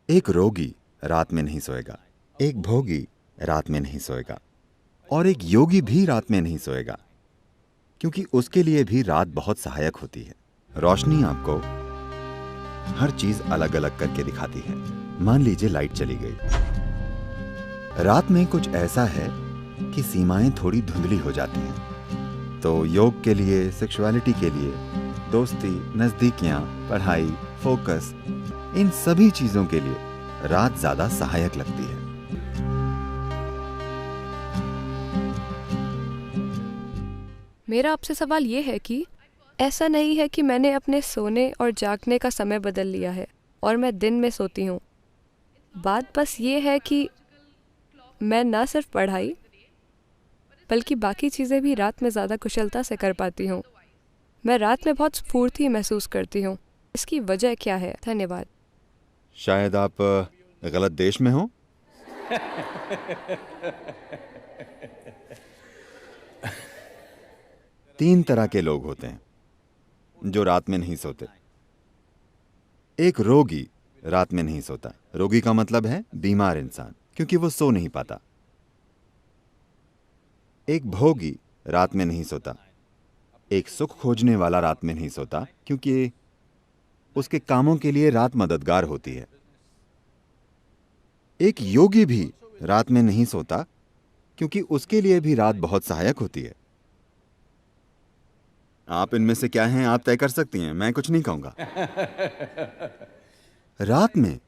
एक रोगी रात में नहीं सोएगा, एक भोगी रात में नहीं सोएगा, और एक योगी भी रात में नहीं सोएगा, क्योंकि उसके लिए भी रात बहुत सहायक होती है। रोशनी आपको हर चीज अलग अलग करके दिखाती है। मान लीजिए लाइट चली गई। रात में कुछ ऐसा है कि सीमाएं थोड़ी धुंधली हो जाती हैं। तो योग के लिए, सेक्सुअलिटी के लिए, दोस्ती, नजदीकियां, पढ़ाई, फोकस, इन सभी चीजों के लिए रात ज्यादा सहायक लगती है। मेरा आपसे सवाल ये है कि ऐसा नहीं है कि मैंने अपने सोने और जागने का समय बदल लिया है और मैं दिन में सोती हूँ। बात बस ये है कि मैं न सिर्फ पढ़ाई बल्कि बाकी चीज़ें भी रात में ज़्यादा कुशलता से कर पाती हूँ। मैं रात में बहुत स्फूर्ति महसूस करती हूँ। इसकी वजह क्या है? धन्यवाद। शायद आप गलत देश में हो। तीन तरह के लोग होते हैं जो रात में नहीं सोते। एक रोगी रात में नहीं सोता। रोगी का मतलब है बीमार इंसान, क्योंकि वो सो नहीं पाता। एक भोगी रात में नहीं सोता। एक सुख खोजने वाला रात में नहीं सोता, क्योंकि उसके कामों के लिए रात मददगार होती है। एक योगी भी रात में नहीं सोता, क्योंकि उसके लिए भी रात बहुत सहायक होती है। आप इनमें से क्या हैं, आप तय कर सकती हैं, मैं कुछ नहीं कहूंगा। रात में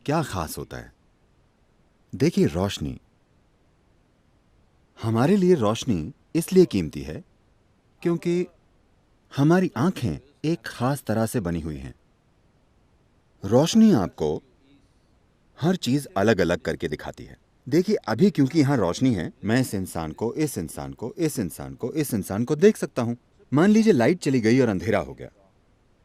क्या खास होता है? देखिए, रोशनी। हमारे लिए रोशनी इसलिए कीमती है क्योंकि हमारी आंखें एक खास तरह से बनी हुई हैं। रोशनी आपको हर चीज अलग अलग करके दिखाती है। देखिए, अभी क्योंकि यहां रोशनी है, मैं इस इंसान को, इस इंसान को, इस इंसान को, इस इंसान को देख सकता हूं। मान लीजिए लाइट चली गई और अंधेरा हो गया,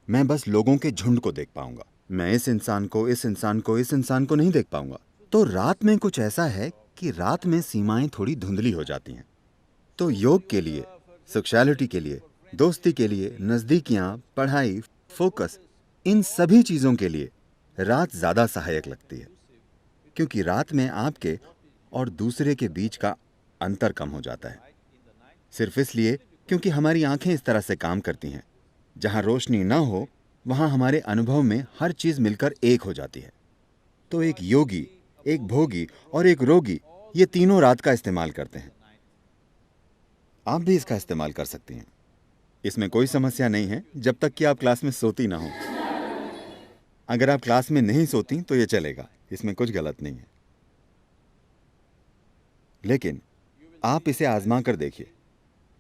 मैं बस लोगों के झुंड को देख पाऊंगा। मैं इस इंसान को, इस इंसान को, इस इंसान को नहीं देख पाऊंगा। तो रात में कुछ ऐसा है कि रात में सीमाएं थोड़ी धुंधली हो जाती हैं। तो योग के लिए, सेक्सुअलिटी के लिए, दोस्ती के लिए, नजदीकियां, पढ़ाई, फोकस, इन सभी चीजों के लिए रात ज्यादा सहायक लगती है, क्योंकि रात में आपके और दूसरे के बीच का अंतर कम हो जाता है। सिर्फ इसलिए क्योंकि हमारी आंखें इस तरह से काम करती हैं। जहां रोशनी ना हो, वहां हमारे अनुभव में हर चीज मिलकर एक हो जाती है। तो एक योगी, एक भोगी और एक रोगी, ये तीनों रात का इस्तेमाल करते हैं। आप भी इसका इस्तेमाल कर सकती हैं। इसमें कोई समस्या नहीं है, जब तक कि आप क्लास में सोती ना हो। अगर आप क्लास में नहीं सोती तो ये चलेगा, इसमें कुछ गलत नहीं है। लेकिन आप इसे आजमा कर देखिए।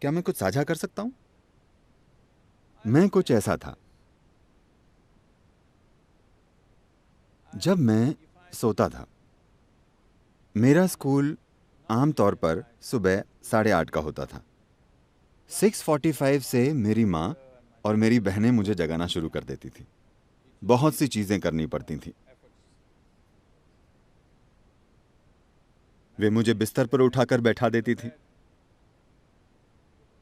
क्या मैं कुछ साझा कर सकता हूं? मैं कुछ ऐसा था। जब मैं सोता था, मेरा स्कूल आमतौर पर सुबह 8:30 का होता था। 6:45 से मेरी माँ और मेरी बहनें मुझे जगाना शुरू कर देती थी। बहुत सी चीजें करनी पड़ती थी। वे मुझे बिस्तर पर उठाकर बैठा देती थी।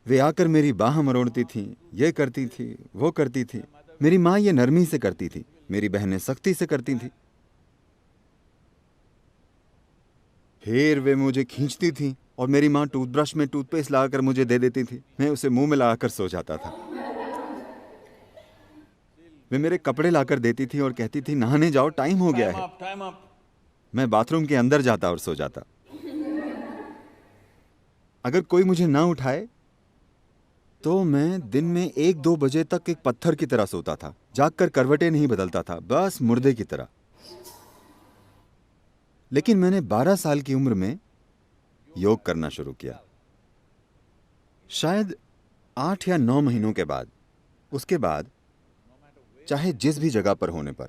वे आकर मेरी बाह मरोड़ती थी, ये करती थी, वो करती थी। मेरी माँ ये नरमी से करती थी, मेरी बहनें सख्ती से करती थी। फिर वे मुझे खींचती थी और मेरी माँ टूथब्रश में टूथपेस्ट लगाकर मुझे दे देती थी। मैं उसे मुंह में लगाकर सो जाता था। वे मेरे कपड़े लाकर देती थी और कहती थी, नहाने जाओ, टाइम हो गया है। मैं बाथरूम के अंदर जाता और सो जाता। अगर कोई मुझे ना उठाए तो मैं दिन में 1-2 बजे तक एक पत्थर की तरह सोता था। जागकर करवटें नहीं बदलता था, बस मुर्दे की तरह। लेकिन मैंने 12 साल की उम्र में योग करना शुरू किया। शायद 8 या 9 महीनों के बाद, उसके बाद चाहे जिस भी जगह पर होने पर,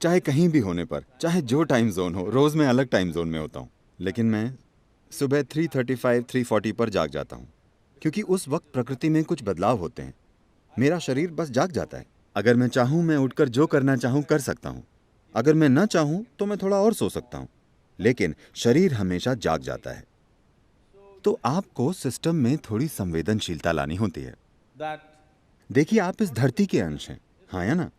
चाहे कहीं भी होने पर, चाहे जो टाइम जोन हो, रोज मैं अलग टाइम जोन में होता हूं, लेकिन मैं सुबह 3:35, 3:40 पर जाग जाता हूं, क्योंकि उस वक्त प्रकृति में कुछ बदलाव होते हैं। मेरा शरीर बस जाग जाता है। अगर मैं चाहूं, मैं उठकर जो करना चाहूं कर सकता हूं। अगर मैं ना चाहूं तो मैं थोड़ा और सो सकता हूं, लेकिन शरीर हमेशा जाग जाता है। तो आपको सिस्टम में थोड़ी संवेदनशीलता लानी होती है। देखिए, आप इस धरती के अंश हैं, हाँ या ना?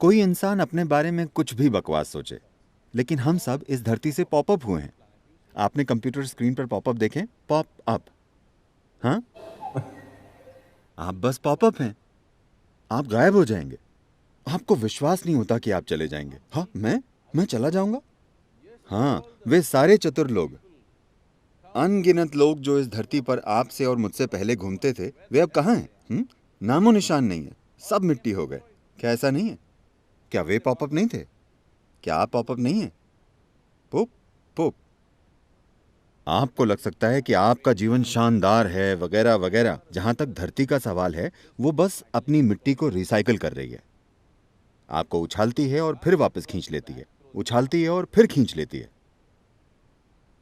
कोई इंसान अपने बारे में कुछ भी बकवास सोचे, लेकिन हम सब इस धरती से पॉपअप हुए हैं। आपने कंप्यूटर स्क्रीन पर पॉपअप देखे? Pop up. हाँ, आप बस पॉपअप हैं। आप गायब हो जाएंगे। आपको विश्वास नहीं होता कि आप चले जाएंगे। हाँ, मैं चला जाऊंगा? हाँ, वे सारे चतुर लोग, अनगिनत लोग जो इस धरती पर आपसे और मुझसे पहले घूमते थे, वे अब कहाँ हैं? नामो निशान नहीं है, सब मिट्टी हो गए। क्या ऐसा नहीं है? क्या वे पॉपअप नहीं थे? क्या आप पॉपअप नहीं हैं? पुप पुप। आपको लग सकता है कि आपका जीवन शानदार है वगैरह वगैरह। जहां तक धरती का सवाल है, वो बस अपनी मिट्टी को रिसाइकल कर रही है। आपको उछालती है और फिर वापस खींच लेती है, उछालती है और फिर खींच लेती है।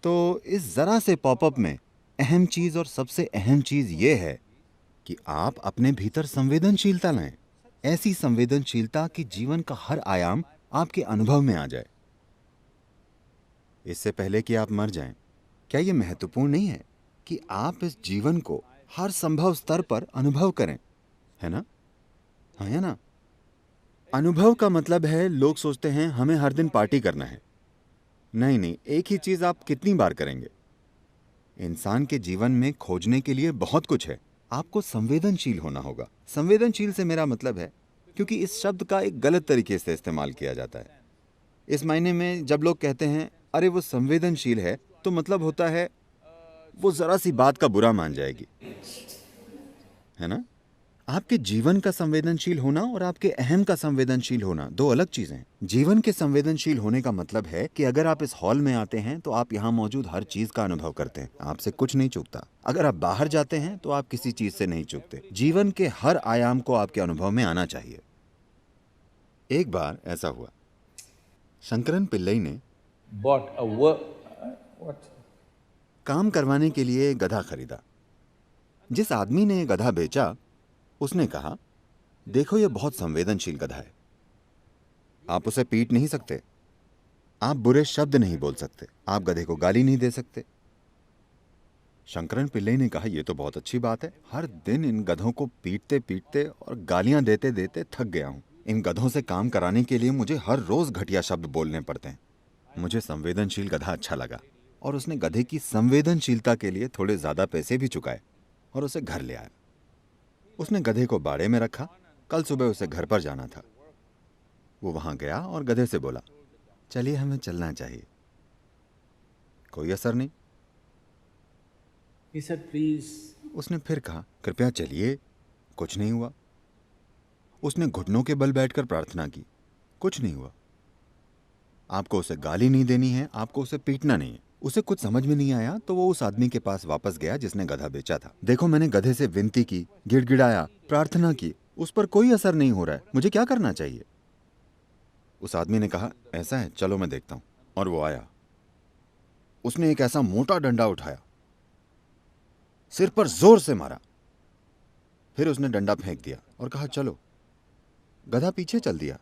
तो इस जरा से पॉपअप में अहम चीज और सबसे अहम चीज ये है कि आप अपने भीतर संवेदनशीलता लाएं। ऐसी संवेदनशीलता कि जीवन का हर आयाम आपके अनुभव में आ जाए। इससे पहले कि आप मर जाएं, क्या यह महत्वपूर्ण नहीं है कि आप इस जीवन को हर संभव स्तर पर अनुभव करें? है ना? हाँ, है ना? अनुभव का मतलब है, लोग सोचते हैं हमें हर दिन पार्टी करना है। नहीं नहीं, एक ही चीज आप कितनी बार करेंगे? इंसान के जीवन में खोजने के लिए बहुत कुछ है। आपको संवेदनशील होना होगा। संवेदनशील से मेरा मतलब है, क्योंकि इस शब्द का एक गलत तरीके से इस्तेमाल किया जाता है। इस मायने में जब लोग कहते हैं अरे वो संवेदनशील है, तो मतलब होता है वो जरा सी बात का बुरा मान जाएगी। है ना? आपके जीवन का संवेदनशील होना और आपके अहम का संवेदनशील होना दो अलग चीजें हैं। जीवन के संवेदनशील होने का मतलब है कि अगर आप इस हॉल में आते हैं तो आप यहाँ मौजूद हर चीज का अनुभव करते हैं। आपसे कुछ नहीं चूकता। अगर आप बाहर जाते हैं तो आप किसी चीज से नहीं चूकते। जीवन के हर आयाम को आपके अनुभव में आना चाहिए। एक बार ऐसा हुआ, शंकरन पिल्लई ने काम करवाने के लिए गधा खरीदा। जिस आदमी ने गधा बेचा, उसने कहा, देखो ये बहुत संवेदनशील गधा है। आप उसे पीट नहीं सकते, आप बुरे शब्द नहीं बोल सकते, आप गधे को गाली नहीं दे सकते। शंकरन पिल्लई ने कहा, यह तो बहुत अच्छी बात है। हर दिन इन गधों को पीटते पीटते और गालियां देते देते थक गया हूं। इन गधों से काम कराने के लिए मुझे हर रोज घटिया शब्द बोलने पड़ते हैं। मुझे संवेदनशील गधा अच्छा लगा और उसने गधे की संवेदनशीलता के लिए थोड़े ज्यादा पैसे भी चुकाए और उसे घर ले आया। उसने गधे को बाड़े में रखा। कल सुबह उसे घर पर जाना था। वो वहां गया और गधे से बोला, चलिए हमें चलना चाहिए। कोई असर नहीं। He said, please. उसने फिर कहा, कृपया चलिए। कुछ नहीं हुआ। उसने घुटनों के बल बैठकर प्रार्थना की। कुछ नहीं हुआ। आपको उसे गाली नहीं देनी है, आपको उसे पीटना नहीं है। उसे कुछ समझ में नहीं आया तो वो उस आदमी के पास वापस गया जिसने गधा बेचा था। देखो, मैंने गधे से विनती की, गिड़गिड़ाया, प्रार्थना की, उस पर कोई असर नहीं हो रहा है। मुझे क्या करना चाहिए? उस आदमी ने कहा, ऐसा है, चलो मैं देखता हूं। और वो आया। उसने एक ऐसा मोटा डंडा उठाया, सिर पर जोर से मारा। फिर उसने डंडा फेंक दिया और कहा, चलो। गधा पीछे चल दिया।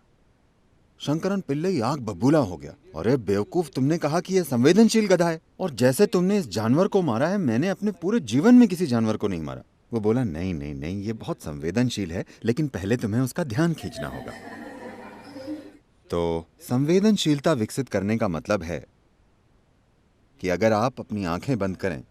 शंकरन पिल्लई आग बबूला हो गया। अरे बेवकूफ, तुमने कहा कि यह संवेदनशील गधा है, और जैसे तुमने इस जानवर को मारा है, मैंने अपने पूरे जीवन में किसी जानवर को नहीं मारा। वो बोला, नहीं नहीं नहीं, ये बहुत संवेदनशील है, लेकिन पहले तुम्हें उसका ध्यान खींचना होगा। तो संवेदनशीलता विकसित करने का मतलब है कि अगर आप अपनी आंखें बंद करें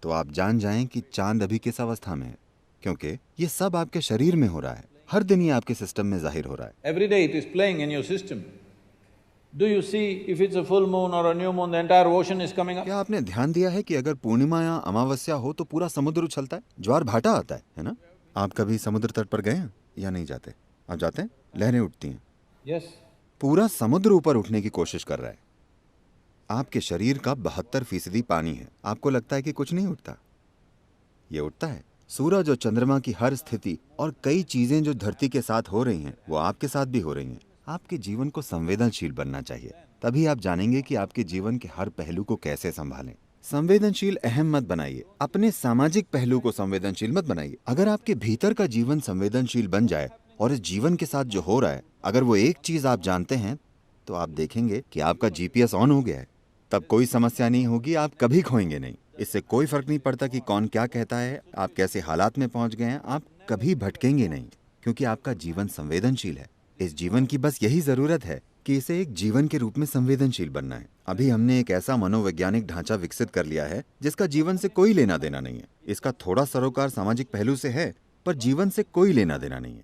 तो आप जान जाएं कि चांद अभी किस अवस्था में है, क्योंकि ये सब आपके शरीर में हो रहा है। हर दिन ये आपके सिस्टम में जाहिर हो रहा है। Every day it is playing in your system. Do you see if it's a full moon or a new moon, the entire ocean is coming up? क्या आपने ध्यान दिया है कि अगर पूर्णिमा या अमावस्या हो तो पूरा समुद्र उछलता है, ज्वार भाटा आता है ना? आप कभी समुद्र तट पर गए हैं या नहीं जाते? आप जाते हैं? लहरें उठती हैं। Yes. पूरा समुद्र ऊपर उठने की कोशिश कर रहा है। आपके शरीर का 72% पानी है। आपको लगता है कि कुछ नहीं उठता, ये उठता है। सूरज और चंद्रमा की हर स्थिति और कई चीजें जो धरती के साथ हो रही हैं, वो आपके साथ भी हो रही हैं। आपके जीवन को संवेदनशील बनना चाहिए, तभी आप जानेंगे कि आपके जीवन के हर पहलू को कैसे संभालें। संवेदनशील अहम मत बनाइए, अपने सामाजिक पहलू को संवेदनशील मत बनाइए। अगर आपके भीतर का जीवन संवेदनशील बन जाए और इस जीवन के साथ जो हो रहा है, अगर वो एक चीज आप जानते हैं, तो आप देखेंगे कि आपका जीपीएस ऑन हो गया है। तब कोई समस्या नहीं होगी, आप कभी खोएंगे नहीं। इससे कोई फर्क नहीं पड़ता कि कौन क्या कहता है, आप कैसे हालात में पहुंच गए हैं, आप कभी भटकेंगे नहीं, क्योंकि आपका जीवन संवेदनशील है। इस जीवन की बस यही जरूरत है कि इसे एक जीवन के रूप में संवेदनशील बनना है। अभी हमने एक ऐसा मनोवैज्ञानिक ढांचा विकसित कर लिया है जिसका जीवन से कोई लेना देना नहीं है। इसका थोड़ा सरोकार सामाजिक पहलू से है, पर जीवन से कोई लेना देना नहीं है।